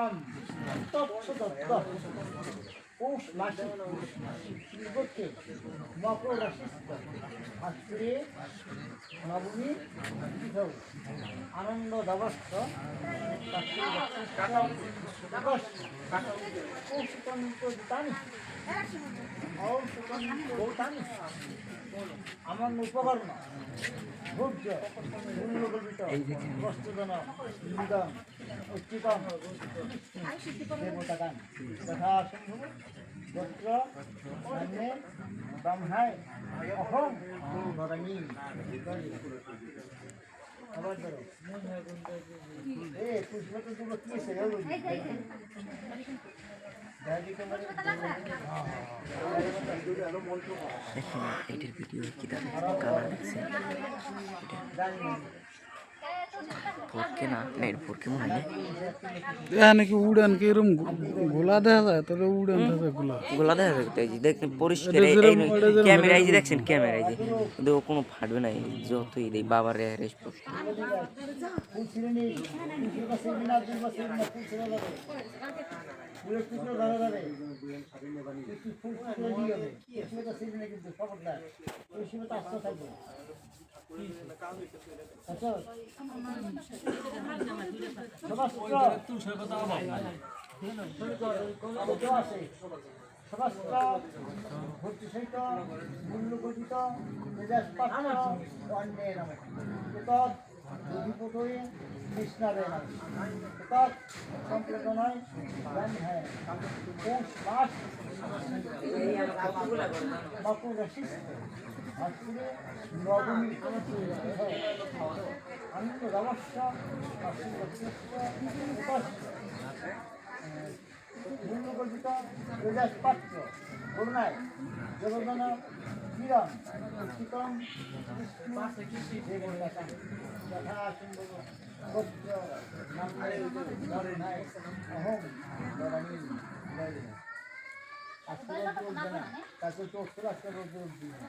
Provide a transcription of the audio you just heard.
নাম তৎসদত্ত পৌষ মাসে শ্রীবর্ষে মকর রাশিস্থ আজকে নবমী তিথৌ আনন্দ দাবস্থ আমার উপকরণ ভোজ্য মূল্যগর্বিত বস্তুধন নিদম উচ্চিতম দেবতাগান তথা সম্ভব গোত্র সামনে ব্রহ্মায় অহং ভবানী আবার ধরো পুষ্প তো দুটো কি এসে গেল এটার ভিডিও কি কালার দেখছেন ফোরকে না নেট ফোরকে মনে হয় নাকি উড়ান কি এরকম গোলা দেখা যায় তবে উড়ান থাকে গোলা গোলা দেখা যায় এই যে দেখেন পরিষ্কার ক্যামেরা এই যে দেখছেন ক্যামেরা এই যে কিন্তু কোনো ফাটবে না যতই এই বাবার রেস্ট ভর্তিসহিত মূল্যগঠিত অধিপতয়ে কৃষ্ণাবে সম্প্রদায় পৌষ মাস মকর রাশি নবমী আনন্দ রহস্য মূল্যগর্বিত পাত্র করুণায় জগদন কিরণ শীতম যথা সুন্দর গোত্র অহম ভবানী আজকে রোদ উঠবে না কালকে 64 আজকে রোদ উঠবে না